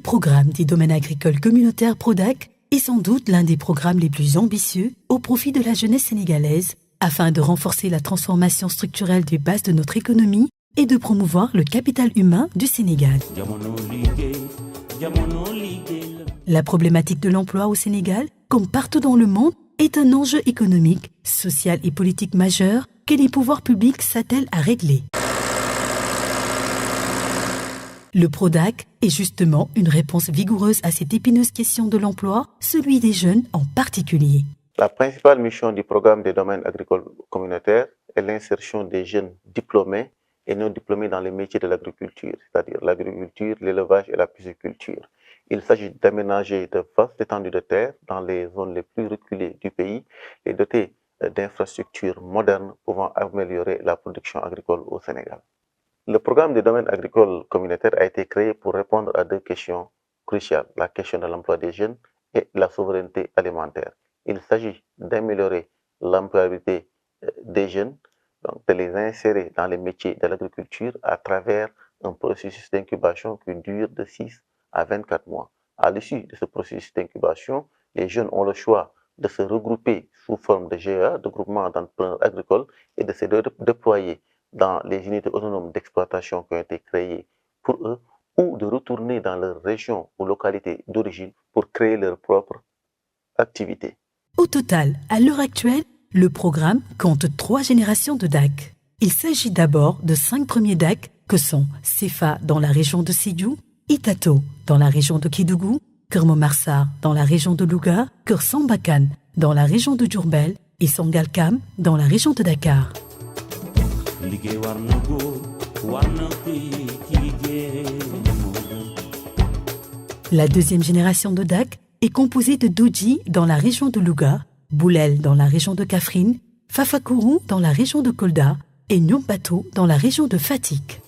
programme des domaines agricoles communautaires PRODAC est sans doute l'un des programmes les plus ambitieux au profit de la jeunesse sénégalaise afin de renforcer la transformation structurelle des bases de notre économie et de promouvoir le capital humain du Sénégal. La problématique de l'emploi au Sénégal, comme partout dans le monde, est un enjeu économique, social et politique majeur que les pouvoirs publics s'attellent à régler. Le PRODAC est justement une réponse vigoureuse à cette épineuse question de l'emploi, celui des jeunes en particulier. La principale mission du programme des domaines agricoles communautaires est l'insertion des jeunes diplômés et non diplômés dans les métiers de l'agriculture, c'est-à-dire l'agriculture, l'élevage et la pisciculture. Il s'agit d'aménager de vastes étendues de terre dans les zones les plus reculées du pays et doter d'infrastructures modernes pouvant améliorer la production agricole au Sénégal. Le programme des domaines agricoles communautaires a été créé pour répondre à deux questions cruciales, la question de l'emploi des jeunes et la souveraineté alimentaire. Il s'agit d'améliorer l'employabilité des jeunes, donc de les insérer dans les métiers de l'agriculture à travers un processus d'incubation qui dure de 6 à 24 mois. À l'issue de ce processus d'incubation, les jeunes ont le choix de se regrouper sous forme de GEA, de groupement d'entrepreneurs agricoles, et de se déployer dans les unités autonomes d'exploitation qui ont été créées pour eux, ou de retourner dans leur région ou localité d'origine pour créer leur propre activité. Au total, à l'heure actuelle, le programme compte 3 générations de DAC. Il s'agit d'abord de 5 premiers DAC que sont Sefa dans la région de Sédhiou, Itato dans la région de Kédougou, Keur Momar dans la région de Louga, Keur Sambakan dans la région de Diourbel et Sangalkam dans la région de Dakar. La deuxième génération de DAC est composée de Dodji dans la région de Louga, Boulel dans la région de Kaffrine, Fafakourou dans la région de Kolda et Nyombato dans la région de Fatick.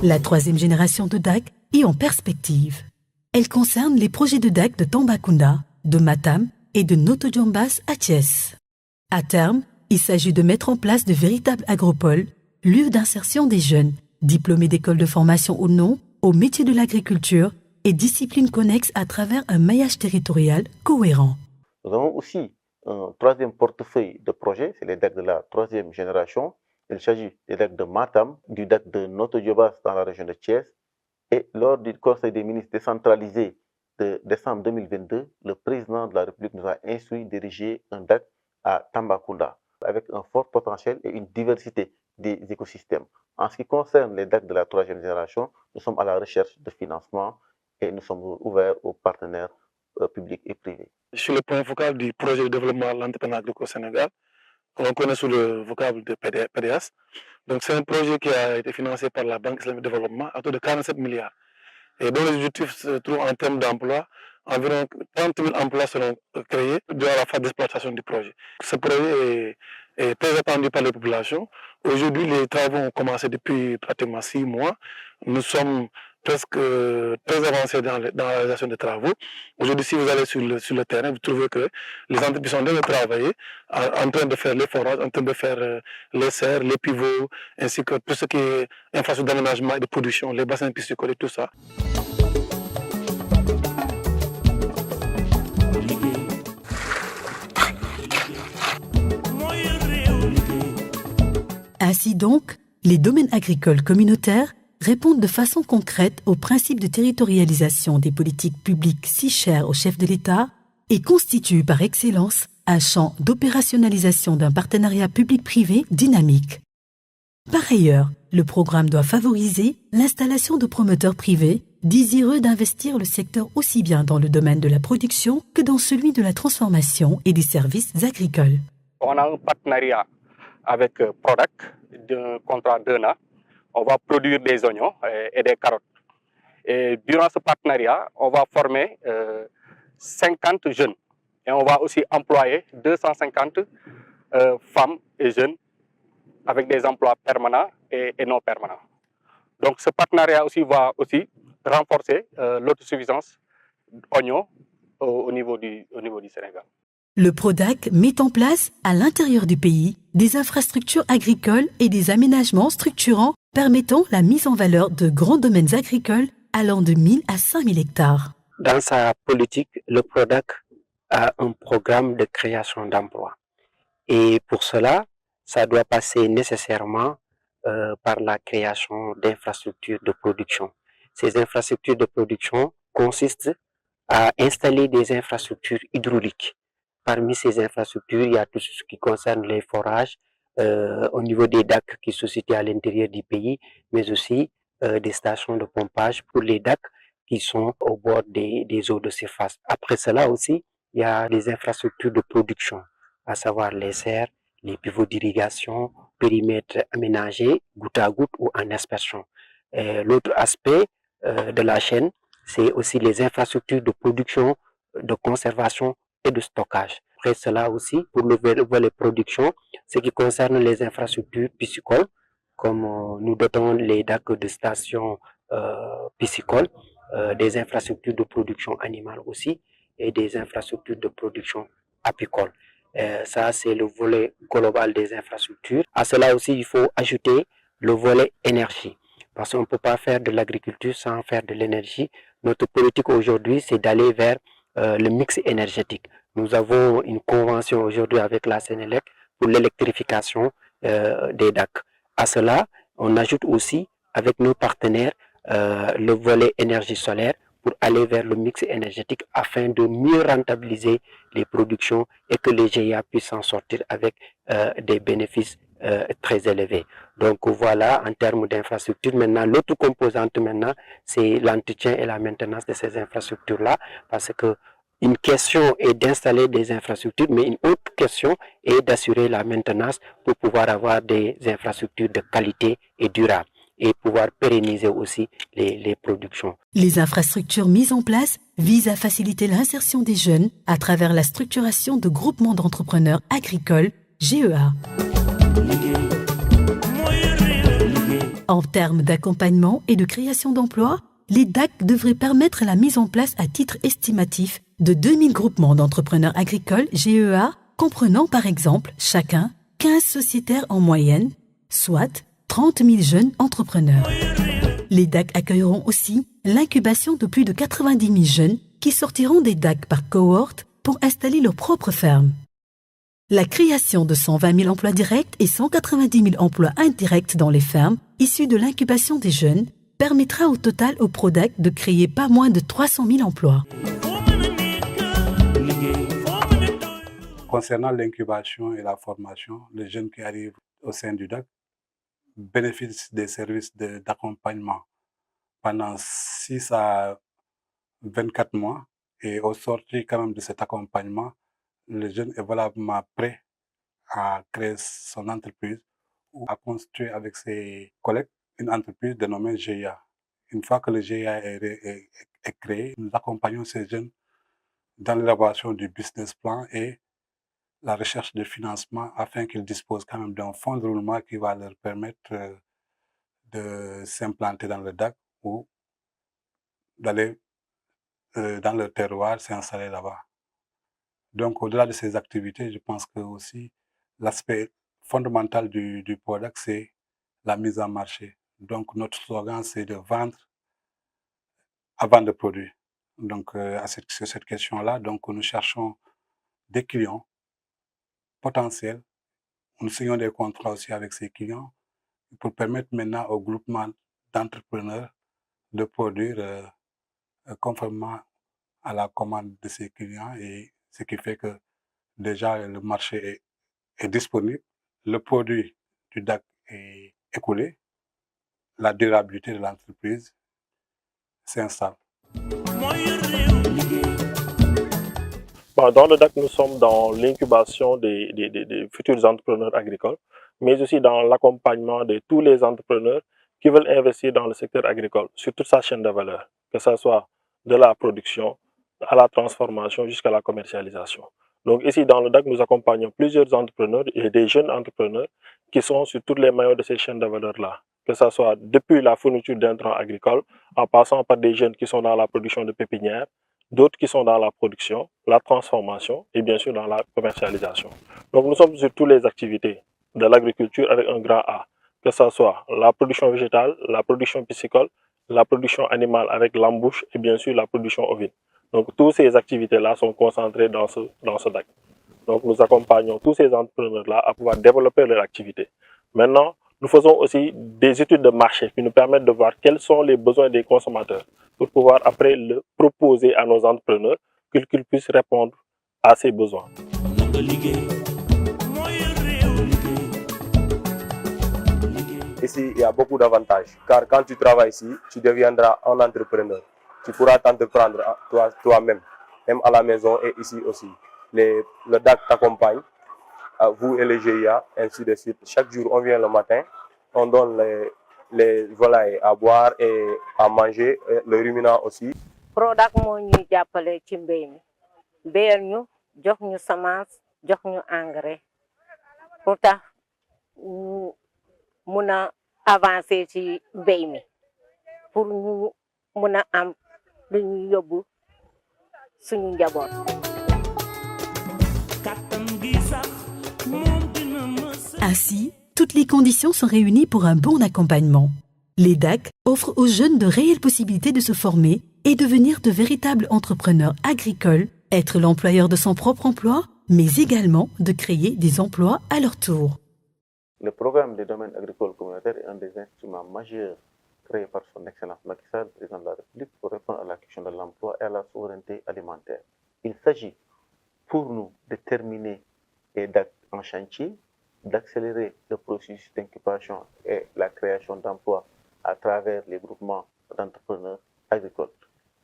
La troisième génération de DAC est en perspective. Elle concerne les projets de DAC de Tambacounda, de Matam et de Noto Diombas à Thiès. À terme, il s'agit de mettre en place de véritables agropoles, lieux d'insertion des jeunes, diplômés d'écoles de formation ou non, au métier de l'agriculture et disciplines connexes à travers un maillage territorial cohérent. Nous avons aussi un troisième portefeuille de projets, c'est les DAC de la troisième génération. Il s'agit des DAC de Matam, du DAC de Noto Diombas dans la région de Thiès. Et lors du Conseil des ministres décentralisé de décembre 2022, le président de la République nous a instruit de diriger un DAC à Tambacounda, avec un fort potentiel et une diversité des écosystèmes. En ce qui concerne les DAC de la troisième génération, nous sommes à la recherche de financement et nous sommes ouverts aux partenaires publics et privés. Sur le point focal du projet de développement de l'entrepreneuriat agricole au Sénégal, on connaît sous le vocable de PDS. Donc c'est un projet qui a été financé par la Banque islamique de développement à hauteur de 47 milliards. Et dont les objectifs se trouvent en termes d'emploi. Environ 30 000 emplois seront créés durant la phase d'exploitation du projet. Ce projet est très attendu par les populations. Aujourd'hui, les travaux ont commencé depuis pratiquement 6 mois. Nous sommes presque très avancés dans la réalisation des travaux. Aujourd'hui, si vous allez sur le terrain, vous trouvez que les entreprises sont déjà travaillées, en train de faire les forages, en train de faire les serres, les pivots, ainsi que tout ce qui est infrastructure d'aménagement et de production, les bassins piscicoles et tout ça. Ainsi donc, les domaines agricoles communautaires répondent de façon concrète au principe de territorialisation des politiques publiques si chères au chef de l'État et constituent par excellence un champ d'opérationnalisation d'un partenariat public-privé dynamique. Par ailleurs, le programme doit favoriser l'installation de promoteurs privés désireux d'investir le secteur aussi bien dans le domaine de la production que dans celui de la transformation et des services agricoles. On a un partenariat avec PRODAC, d'un contrat d'1 an. On va produire des oignons et des carottes. Et durant ce partenariat, on va former 50 jeunes. Et on va aussi employer 250 femmes et jeunes avec des emplois permanents et non permanents. Donc ce partenariat aussi va aussi renforcer l'autosuffisance oignons au niveau du Sénégal. Le PRODAC met en place, à l'intérieur du pays, des infrastructures agricoles et des aménagements structurants permettant la mise en valeur de grands domaines agricoles allant de 1000 à 5000 hectares. Dans sa politique, le PRODAC a un programme de création d'emplois. Et pour cela, ça doit passer nécessairement par la création d'infrastructures de production. Ces infrastructures de production consistent à installer des infrastructures hydrauliques. Parmi ces infrastructures, il y a tout ce qui concerne les forages au niveau des DAC qui sont situés à l'intérieur du pays, mais aussi des stations de pompage pour les DAC qui sont au bord des eaux de surface. Après cela aussi, il y a des infrastructures de production, à savoir les serres, les pivots d'irrigation, périmètres aménagés, goutte à goutte ou en aspersion. L'autre aspect de la chaîne, c'est aussi les infrastructures de production, de conservation et de stockage. Après cela aussi, pour le volet production, ce qui concerne les infrastructures piscicoles, comme nous dotons les DAC de stations piscicoles, des infrastructures de production animale aussi, et des infrastructures de production apicole. Ça, c'est le volet global des infrastructures. À cela aussi, il faut ajouter le volet énergie, parce qu'on ne peut pas faire de l'agriculture sans faire de l'énergie. Notre politique aujourd'hui, c'est d'aller vers le mix énergétique. Nous avons une convention aujourd'hui avec la Sénélec pour l'électrification des DAC. À cela, on ajoute aussi avec nos partenaires le volet énergie solaire pour aller vers le mix énergétique afin de mieux rentabiliser les productions et que les GIA puissent s'en sortir avec des bénéfices très élevés. Donc voilà, en termes d'infrastructures. Maintenant, l'autre composante maintenant, c'est l'entretien et la maintenance de ces infrastructures-là, parce que une question est d'installer des infrastructures, mais une autre question est d'assurer la maintenance pour pouvoir avoir des infrastructures de qualité et durables et pouvoir pérenniser aussi les productions. Les infrastructures mises en place visent à faciliter l'insertion des jeunes à travers la structuration de groupements d'entrepreneurs agricoles, GEA. En termes d'accompagnement et de création d'emplois, les DAC devraient permettre la mise en place à titre estimatif de 2000 groupements d'entrepreneurs agricoles GEA, comprenant par exemple chacun 15 sociétaires en moyenne, soit 30 000 jeunes entrepreneurs. Les DAC accueilleront aussi l'incubation de plus de 90 000 jeunes qui sortiront des DAC par cohorte pour installer leur propre ferme. La création de 120 000 emplois directs et 190 000 emplois indirects dans les fermes issus de l'incubation des jeunes permettra au total au PRODAC de créer pas moins de 300 000 emplois. Concernant l'incubation et la formation, les jeunes qui arrivent au sein du DAC bénéficient des services d'accompagnement pendant 6 à 24 mois et au sortir quand même de cet accompagnement, le jeune est valablement prêt à créer son entreprise ou à constituer avec ses collègues une entreprise dénommée GIA. Une fois que le GIA est créé, nous accompagnons ces jeunes dans l'élaboration du business plan et la recherche de financement afin qu'ils disposent quand même d'un fonds de roulement qui va leur permettre de s'implanter dans le DAC ou d'aller dans le terroir, s'installer là-bas. Donc, au-delà de ces activités, je pense que aussi l'aspect fondamental du PRODAC, c'est la mise en marché. Donc, notre slogan, c'est de vendre avant de produire. Donc, sur cette question-là, donc, nous cherchons des clients potentiels. Nous signons des contrats aussi avec ces clients pour permettre maintenant au groupement d'entrepreneurs de produire conformément à la commande de ces clients, et ce qui fait que déjà le marché est disponible, le produit du DAC est écoulé, la durabilité de l'entreprise s'installe. Dans le DAC, nous sommes dans l'incubation des futurs entrepreneurs agricoles, mais aussi dans l'accompagnement de tous les entrepreneurs qui veulent investir dans le secteur agricole, sur toute sa chaîne de valeur, que ce soit de la production à la transformation jusqu'à la commercialisation. Donc ici, dans le DAC, nous accompagnons plusieurs entrepreneurs et des jeunes entrepreneurs qui sont sur tous les maillots de ces chaînes de valeur-là, que ce soit depuis la fourniture d'intrants agricoles, en passant par des jeunes qui sont dans la production de pépinières, d'autres qui sont dans la production, la transformation et bien sûr dans la commercialisation. Donc nous sommes sur toutes les activités de l'agriculture avec un grand A, que ce soit la production végétale, la production piscicole, la production animale avec l'embouche et bien sûr la production ovine. Donc toutes ces activités-là sont concentrées dans ce DAC. Donc nous accompagnons tous ces entrepreneurs-là à pouvoir développer leur activité. Maintenant, nous faisons aussi des études de marché qui nous permettent de voir quels sont les besoins des consommateurs pour pouvoir après le proposer à nos entrepreneurs qu'ils puissent répondre à ces besoins. Ici, il y a beaucoup d'avantages, car quand tu travailles ici, tu deviendras un entrepreneur. Tu pourras t'entreprendre toi-même, même à la maison et ici aussi. Le DAC t'accompagne, vous et les GIA, ainsi de suite. Chaque jour, on vient le matin, on donne les volailles à boire et à manger, et le ruminant aussi. PRODAC moo ñuy jàppale ci mbéy mi béyal ñu jox ñu semence jox ñu engrais pour tax ñu mun a avancer ci mbéy mi pour ñu mun a am lu ñu yóbbu suñu njaboot. Ainsi, toutes les conditions sont réunies pour un bon accompagnement. Les DAC offrent aux jeunes de réelles possibilités de se former et devenir de véritables entrepreneurs agricoles, être l'employeur de son propre emploi, mais également de créer des emplois à leur tour. Le programme des domaines agricoles communautaires est un des instruments majeurs créés par son Excellence Macky Sall, président de la République, pour répondre à la question de l'emploi et à la souveraineté alimentaire. Il s'agit pour nous de terminer les DAC en chantier, d'accélérer le processus d'incubation et la création d'emplois à travers les groupements d'entrepreneurs agricoles.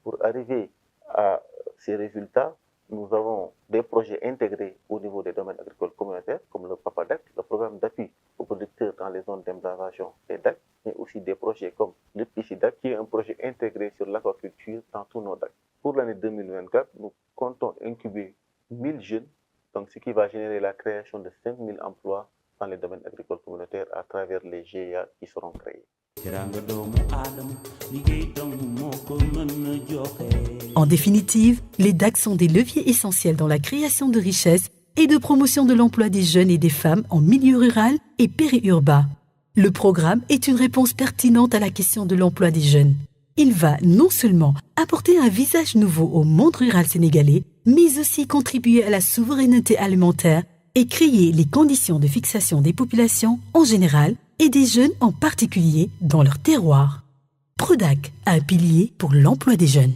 Pour arriver à ces résultats, nous avons des projets intégrés au niveau des domaines agricoles communautaires, comme le PAPADAC, le programme d'appui aux producteurs dans les zones d'implantation des DAC, mais aussi des projets comme le PICIDAC, qui est un projet intégré sur l'aquaculture dans tous nos DAC. Pour l'année 2024, nous comptons incuber 1000 jeunes, donc ce qui va générer la création de 5000 emplois dans les domaines agricoles communautaires à travers les GIA qui seront créés. En définitive, les DAC sont des leviers essentiels dans la création de richesses et de promotion de l'emploi des jeunes et des femmes en milieu rural et périurbain. Le programme est une réponse pertinente à la question de l'emploi des jeunes. Il va non seulement apporter un visage nouveau au monde rural sénégalais, mais aussi contribuer à la souveraineté alimentaire et créer les conditions de fixation des populations en général et des jeunes en particulier dans leur terroir. PRODAC, un pilier pour l'emploi des jeunes.